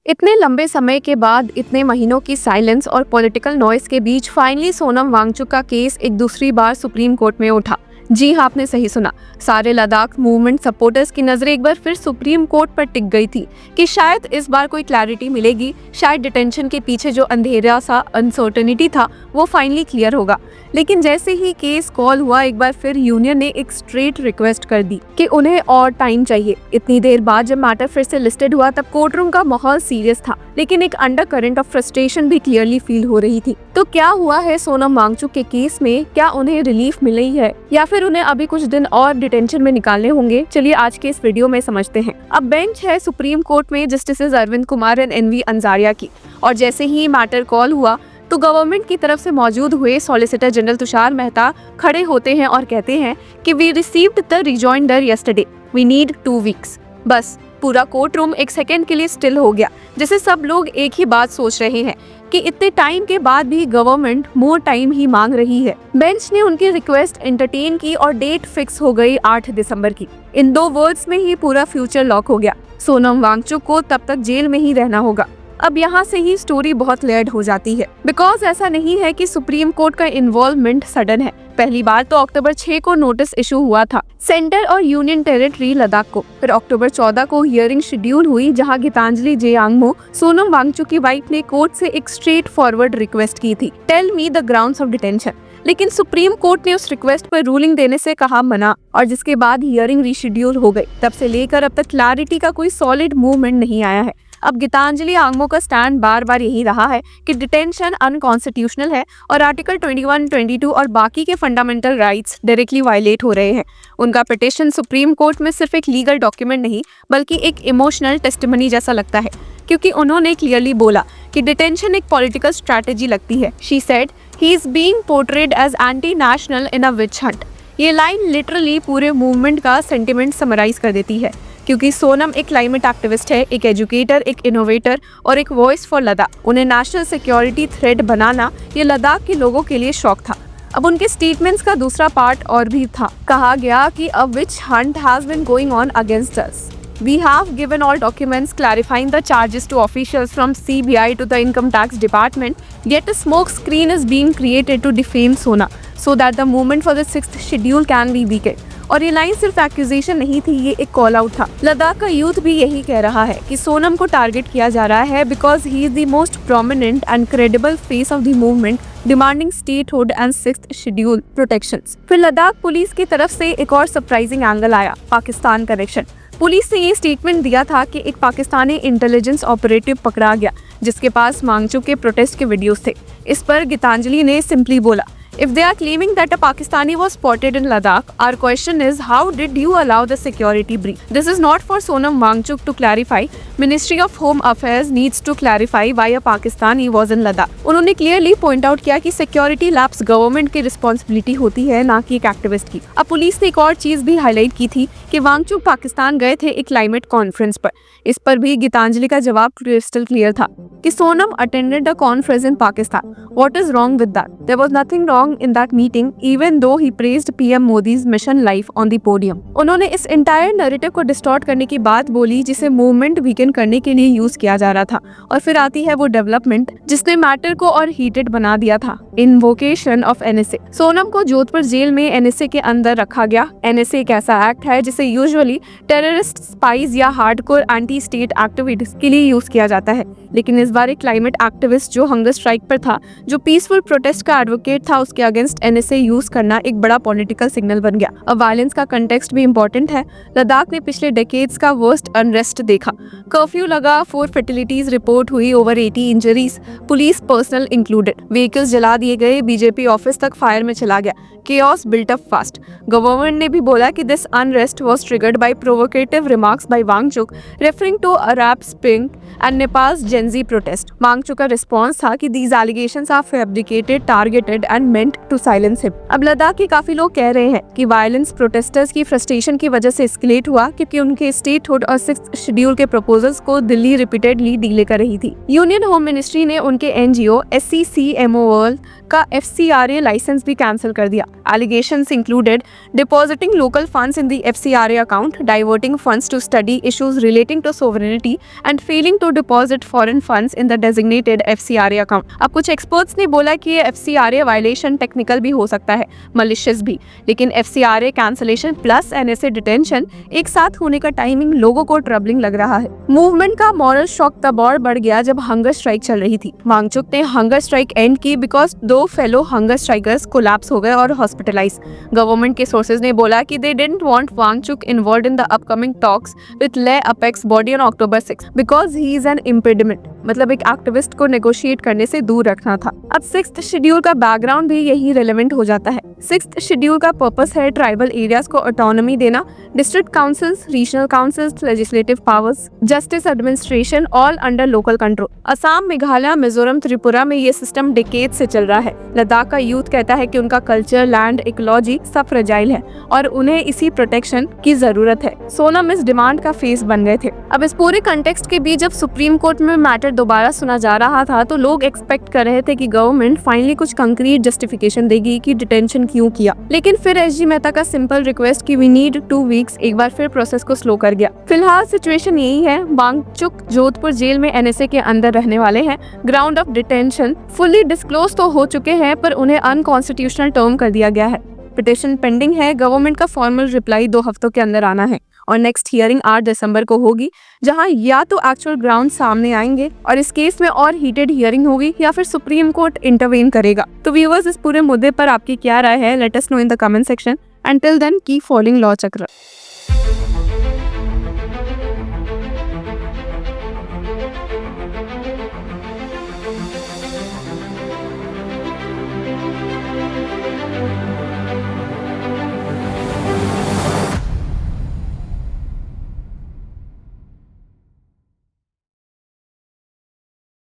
इतने लंबे समय के बाद इतने महीनों की साइलेंस और पॉलिटिकल नॉइस के बीच फाइनली सोनम वांगचुक का केस एक दूसरी बार सुप्रीम कोर्ट में उठा। जी हाँ, आपने सही सुना। सारे लद्दाख मूवमेंट सपोर्टर्स की नजरें एक बार फिर सुप्रीम कोर्ट पर टिक गई थी कि शायद इस बार कोई क्लैरिटी मिलेगी, शायद डिटेंशन के पीछे जो अंधेरा सा अनसर्टेनिटी था वो फाइनली क्लियर होगा। लेकिन जैसे ही केस कॉल हुआ, एक बार फिर यूनियन ने एक स्ट्रेट रिक्वेस्ट कर दी कि उन्हें और टाइम चाहिए। इतनी देर बाद जब मैटर फिर से लिस्टेड हुआ तब कोर्टरूम का माहौल सीरियस था, लेकिन एक अंडर करंट ऑफ फ्रस्ट्रेशन भी क्लियरली फील हो रही थी। तो क्या हुआ है सोनम वांगचुक के केस में? क्या उन्हें रिलीफ मिली है या फिर उन्हें अभी कुछ दिन और डिटेंशन में निकालने होंगे? चलिए आज के इस वीडियो में समझते हैं। अब बेंच है सुप्रीम कोर्ट में justices Arvind Kumar and N V Anjaria की, और जैसे ही मैटर कॉल हुआ तो गवर्नमेंट की तरफ से मौजूद हुए सॉलिसिटर जनरल तुषार मेहता खड़े होते हैं और कहते हैं कि we received the rejoinder yesterday, we need 2 weeks. बस पूरा कोर्ट रूम एक सेकेंड के लिए स्टिल हो गया, जैसे सब लोग एक ही बात सोच रहे हैं कि इतने टाइम के बाद भी गवर्नमेंट मोर टाइम ही मांग रही है। बेंच ने उनकी रिक्वेस्ट एंटरटेन की और डेट फिक्स हो गई 8 दिसंबर की। इन 2 वर्ड्स में ही पूरा फ्यूचर लॉक हो गया। सोनम वांगचुक को तब तक जेल में ही रहना होगा। अब यहाँ से ही स्टोरी बहुत लेयर्ड हो जाती है, बिकॉज ऐसा नहीं है कि सुप्रीम कोर्ट का इन्वॉल्वमेंट सडन है। पहली बार तो अक्टूबर 6 को नोटिस इशू हुआ था सेंटर और यूनियन टेरिटरी लद्दाख को। फिर अक्टूबर 14 को हियरिंग शेड्यूल हुई, जहां गीतांजलि जेयांगमो, सोनम वांगचुक की वाइफ, ने कोर्ट से एक स्ट्रेट फॉरवर्ड रिक्वेस्ट की थी, tell me the grounds of detention. लेकिन सुप्रीम कोर्ट ने उस रिक्वेस्ट पर रूलिंग देने से कहा मना, और जिसके बाद हियरिंग रीशेड्यूल हो गई। तब से लेकर अब तक क्लैरिटी का कोई सॉलिड मूवमेंट नहीं आया है। अब गीतांजलि आंगमो का स्टैंड बार बार यही रहा है कि डिटेंशन अनकॉन्स्टिट्यूशनल है और आर्टिकल 21, 22 और बाकी के फंडामेंटल राइट्स डायरेक्टली वायलेट हो रहे हैं। उनका पिटीशन सुप्रीम कोर्ट में सिर्फ एक लीगल डॉक्यूमेंट नहीं बल्कि एक इमोशनल टेस्टिमनी जैसा लगता है, क्योंकि उन्होंने क्लियरली बोला कि डिटेंशन एक पॉलिटिकल स्ट्रैटेजी लगती है। She said he is being portrayed as anti national in a witch hunt. ये लाइन लिटरली पूरे मूवमेंट का सेंटिमेंट समराइज कर देती है, क्योंकि सोनम एक क्लाइमेट एक्टिविस्ट है, एक एजुकेटर, एक इनोवेटर और एक वॉइस फॉर लद्दाख। उन्हें नेशनल सिक्योरिटी थ्रेट बनाना ये लद्दाख के लोगों के लिए शौक था। अब उनके स्टेटमेंट्स का दूसरा पार्ट और भी था। कहा गया कि a witch hunt has been going on against us. We have given all documents clarifying the charges to officials from CBI to the Income Tax Department, yet a smoke screen is being created to defame Sona so that the movement for the 6th schedule can be weakened. और ये line सिर्फ accusation नहीं थी, ये एक call out था। लद्दाख का youth भी यही कह रहा है कि सोनम को टारगेट किया जा रहा है because he is the most prominent and credible face of the movement demanding statehood and 6th schedule protections. फिर लद्दाख पुलिस की तरफ से एक और सरप्राइजिंग एंगल आया, पाकिस्तान कनेक्शन। पुलिस ने ये स्टेटमेंट दिया था कि एक पाकिस्तानी इंटेलिजेंस ऑपरेटिव पकड़ा गया जिसके पास वांगचुक के प्रोटेस्ट के वीडियोस थे। इस पर गीतांजलि ने सिंपली बोला, if they are claiming that a Pakistani was spotted in Ladakh, our question is how did you allow the security breach? This is not for Sonam Wangchuk to clarify. Ministry of Home Affairs needs to clarify why a Pakistani was in Ladakh. उन्होंने clearly point out किया कि security lapse government की responsibility होती है, ना कि एक activist की। अब पुलिस ने एक और चीज भी हाईलाइट की थी कि वांगचुक पाकिस्तान गए थे एक क्लाइमेट कॉन्फ्रेंस पर। इस पर भी गीतांजलि का जवाब क्रिस्टल क्लियर था कि Sonam attended the conference in Pakistan. What is wrong with that? There was nothing wrong in that meeting, even though he praised PM Modi's mission life on the podium. उन्होंने इस एंटायर नैरेटिव को distort करने की बात बोली जिसे मूवमेंट वीकेंड करने के लिए यूज किया जा रहा था। और फिर आती है वो डेवलपमेंट जिसने मैटर को और हीटेड बना दिया था, इन्वोकेशन ऑफ NSA। सोनम को जोधपुर जेल में NSA के अंदर रखा गया। NSA एक ऐसा एक्ट है जिसे यूजुअली टेररिस्ट, स्पाइज या हार्डकोर एंटी स्टेट एक्टिविटीज के लिए यूज किया जाता है। लेकिन इस बार एक क्लाइमेट एक्टिविस्ट जो हंगर स्ट्राइक पर था, जो पीसफुल प्रोटेस्ट का एडवोकेट था, उसके अगेंस्ट NSA यूज करना एक बड़ा पॉलिटिकल सिग्नल बन गया। अब वायलेंस का कंटेक्स्ट भी इंपॉर्टेंट है। लद्दाख ने पिछले डेकेड्स का वर्स्ट अनरेस्ट देखा। कर्फ्यू लगा, 4 फैटिलिटीज रिपोर्ट हुई, over 80 injuries, police personal included. Vehicles जला दिए गए, बीजेपी ऑफिस तक फायर में चला गया। chaos built up fast. Government ने भी बोला कि this unrest was triggered by provocative remarks by Wangchuck referring to Arab Spring and Nepal's Gen Z protest. Wangchuck का रिस्पॉन्स था कि these allegations are fabricated, targeted and meant to silence him. अब लद्दाख के काफी लोग कह रहे हैं कि वायलेंस प्रोटेस्टर्स की फ्रस्ट्रेशन की वजह से एस्केलेट हुआ क्योंकि उनके स्टेटहुड और 6th शेड्यूल के प्रपोजल्स को दिल्ली रिपीटेडली डीले कर रही थी। यूनियन होम मिनिस्ट्री ने उनके NGO SCCMO वर्ल्ड का FCRA लाइसेंस भी कैंसिल कर दिया। Allegations included depositing local funds in the FCRA account, diverting funds to study issues relating to sovereignty and failing to deposit foreign funds in the designated FCRA account। अब कुछ experts ने बोला कि ये FCRA violation technical भी हो सकता है, मलिशियस भी, लेकिन FCRA cancellation plus NSA detention एक साथ होने का टाइमिंग लोगों को ट्रबलिंग लग रहा है। मूवमेंट का मॉरल शॉक तब और बढ़ गया जब हंगर स्ट्राइक चल रही थी। वांगचुक ने हंगर स्ट्राइक एंड की because 2 fellow hunger strikers collapse हो गए और हॉस्पिटलाइज। गवर्नमेंट के सोर्सेज ने बोला कि they didn't want Wangchuk involved in the upcoming talks with Leh apex body on October 6 because he is an impediment, मतलब एक एक्टिविस्ट को नेगोशिएट करने से दूर रखना था। अब 6th शेड्यूल का बैकग्राउंड भी यही रिलेवेंट हो जाता है। 6th शेड्यूल का पर्पस है ट्राइबल एरियाज को ऑटोनॉमी देना, district councils, regional councils, legislative powers, justice administration all under local control. Assam, Meghalaya, Mizoram, Tripura में ये सिस्टम डिकेड से चल रहा है। लद्दाख का यूथ कहता है कि उनका कल्चर, लैंड, इकोलॉजी सब फ्रेजाइल है और उन्हें इसी प्रोटेक्शन की जरूरत है। सोनम इस डिमांड का फेस बन गए थे। अब इस पूरे कंटेक्स्ट के बीच जब सुप्रीम कोर्ट में मैटर दोबारा सुना जा रहा था तो लोग एक्सपेक्ट कर रहे थे कि गवर्नमेंट फाइनली कुछ कंक्रीट जस्टिफिकेशन देगी कि डिटेंशन क्यों किया, लेकिन फिर SG मेहता का सिंपल रिक्वेस्ट कि वी नीड 2 वीक्स एक बार फिर प्रोसेस को स्लो कर गया। फिलहाल सिचुएशन यही है, वांगचुक जोधपुर जेल में NSA के अंदर रहने वाले हैं। Ground of detention fully disclose तो हो चुके हैं पर उन्हें अनकॉन्स्टिट्यूशनल टर्म कर दिया गया है। पिटिशन पेंडिंग है, गवर्नमेंट का फॉर्मल रिप्लाई 2 हफ्तों के अंदर आना है और नेक्स्ट हियरिंग 8 दिसंबर को होगी, जहां या तो एक्चुअल ग्राउंड सामने आएंगे और इस केस में और हीटेड हियरिंग होगी या फिर सुप्रीम कोर्ट इंटरवेन करेगा। तो व्यूअर्स, इस पूरे मुद्दे पर आपकी क्या राय है? Let us know in the comment section. Until then, keep following Law Chakra.